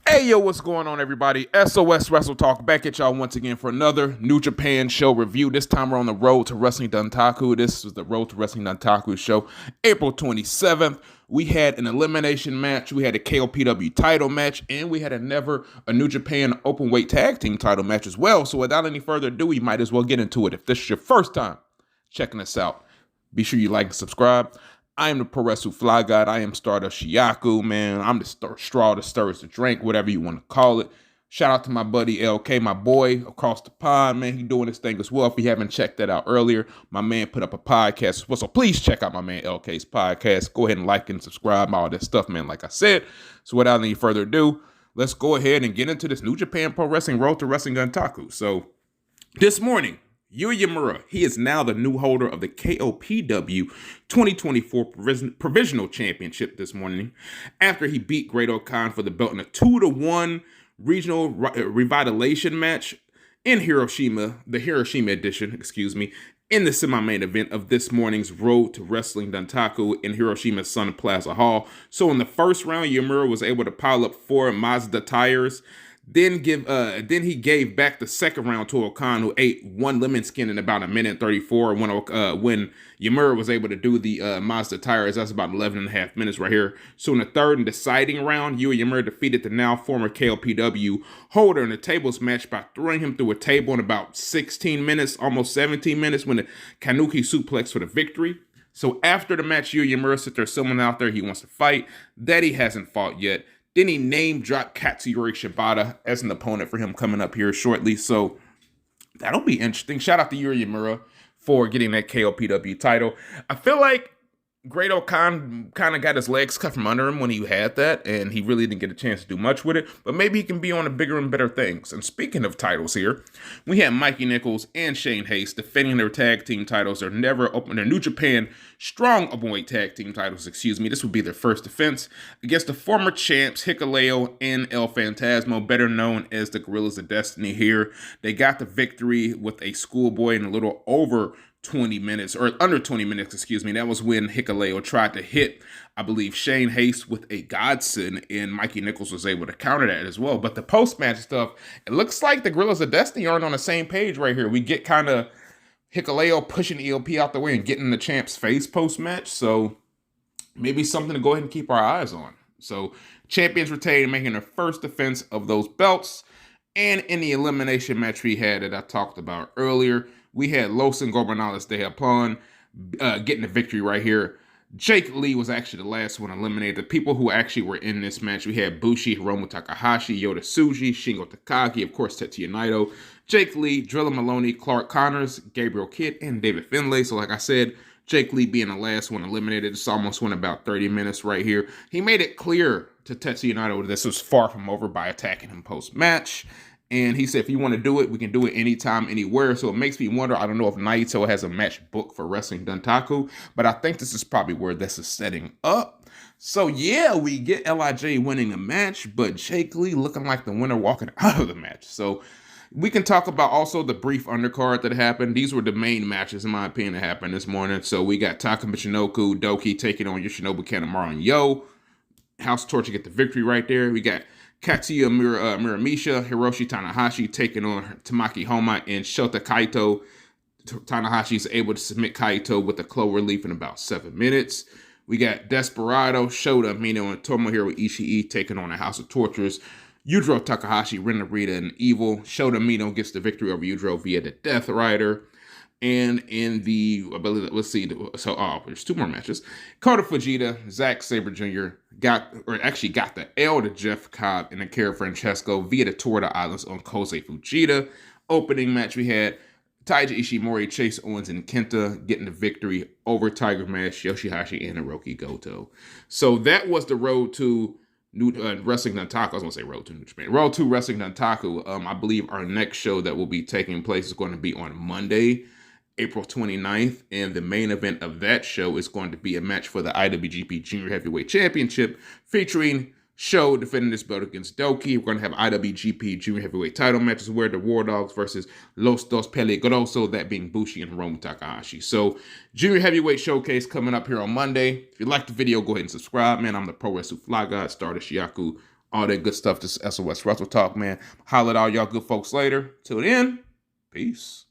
Hey yo, what's going on everybody? SOS Wrestle Talk back at y'all once again for another New Japan show review. This time we're on the road to Wrestling Dontaku. This is the Road to Wrestling Dontaku show, April 27th. We had an elimination match, we had a KOPW title match, and we had a New Japan Openweight tag team title match as well. So without any further ado, we might as well get into it. If this is your first time checking us out, be sure you like and subscribe. I am the Pro Wrestle Fly God. I am Stardust Shiyaku, man. I'm the straw that stirs the drink, whatever you want to call it. Shout out to my buddy LK, my boy across the pond, man. He doing his thing as well. If you haven't checked that out earlier, my man put up a podcast as well. So please check out my man LK's podcast. Go ahead and like and subscribe, all that stuff, man, like I said. So without any further ado, let's go ahead and get into this New Japan Pro Wrestling Road to Wrestling Dontaku. So this morning, Yuya Uemura, he is now the new holder of the KOPW 2024 Provisional Championship this morning after he beat Great-O-Khan for the belt in a 2-1 regional revitalization match in Hiroshima, the Hiroshima edition, in the semi-main event of this morning's Road to Wrestling Dontaku in Hiroshima's Sun Plaza Hall. So in the first round, Uemura was able to pile up 4 Mazda tires. Then he gave back the second round to Okan, who ate 1 lemon skin in about 1:34 when Uemura was able to do the Mazda tires. That's about 11 and a half minutes right here. So in the third and deciding round, Yuya Uemura defeated the now former KOPW holder in a tables match by throwing him through a table in about 16 minutes, almost 17 minutes, when the Kanuki suplex for the victory. So after the match, Yuya Uemura said there's someone out there he wants to fight that he hasn't fought yet. Then he name-dropped Katsuyori Shibata as an opponent for him coming up here shortly. So that'll be interesting. Shout out to Yuya Uemura for getting that KOPW title. I feel like Great-O-Khan kind of got his legs cut from under him when he had that, and he really didn't get a chance to do much with it. But maybe he can be on to bigger and better things. And speaking of titles here, we had Mikey Nicholls and Shane Haste defending their tag team titles. Their New Japan Strong Openweight tag team titles, This would be their first defense against the former champs Hikuleo and El Phantasmo, better known as the Gorillas of Destiny here. They got the victory with a schoolboy in a little over 20 minutes, or under 20 minutes, That was when Hikuleo tried to hit, I believe, Shane Haste with a Godson, and Mikey Nicholls was able to counter that as well. But the post-match stuff, it looks like the Gorillas of Destiny aren't on the same page right here. We get kind of Hikuleo pushing ELP out the way and getting the champ's face post-match, so maybe something to go ahead and keep our eyes on. So champions retained, making their first defense of those belts. And in the elimination match we had that I talked about earlier, we had Los Ingobernables de Japon getting the victory right here. Jake Lee was actually the last one eliminated. The people who actually were in this match, we had Bushi, Hiromu, Takahashi, Yota, Tsuji, Shingo, Takagi, of course, Tetsuya Naito, Jake Lee, Drilla, Moloney, Clark Connors, Gabriel Kidd, and David Finlay. So like I said, Jake Lee being the last one eliminated. This almost went about 30 minutes right here. He made it clear to Tetsuya Naito that this was far from over by attacking him post-match. And he said, if you want to do it, we can do it anytime, anywhere. So it makes me wonder, I don't know if Naito has a match booked for Wrestling Dontaku, but I think this is probably where this is setting up. So yeah, we get LIJ winning the match, but Jake Lee looking like the winner walking out of the match. So we can talk about also the brief undercard that happened. These were the main matches, in my opinion, that happened this morning. So we got Taka Michinoku, Doki taking on Yoshinobu Kanemaru and Yo. House Torture get the victory right there. We got Katsuya Muramisha, Hiroshi Tanahashi taking on Tamaki Homa and Shota Kaito. Tanahashi is able to submit Kaito with a clover relief in about 7 minutes. We got Desperado, Shota, Mino, and Tomohiro Ishii taking on the House of Tortures. Yujiro Takahashi, Ren Narita, and Evil. Shota Mino gets the victory over Yujiro via the Death Rider. And in the, I believe, let's see, so there's 2 more matches. Kota Fujita, Zack Sabre Jr. got the L to Jeff Cobb and Akira Francesco via the Tour of the Islands on Kosei Fujita. Opening match we had Taiji Ishimori, Chase Owens, and Kenta getting the victory over Tiger Mask, Yoshihashi, and Hiroki Goto. So that was the road to Wrestling Dontaku. I was going to say Road to New Japan. Road to Wrestling Dontaku. I believe our next show that will be taking place is going to be on Monday, April 29th, and the main event of that show is going to be a match for the IWGP Junior Heavyweight Championship featuring Sho defending this belt against Doki. We're going to have IWGP Junior Heavyweight title matches where the War Dogs versus Los Dos Peligrosos, that being Bushi and Hiromu Takahashi. So, Junior Heavyweight Showcase coming up here on Monday. If you like the video, go ahead and subscribe. Man, I'm the Pro Wrestle Fly God, Stardust Yaku, all that good stuff. This SOS Wrestle Talk, man. Holla at all y'all good folks later. Till then, peace.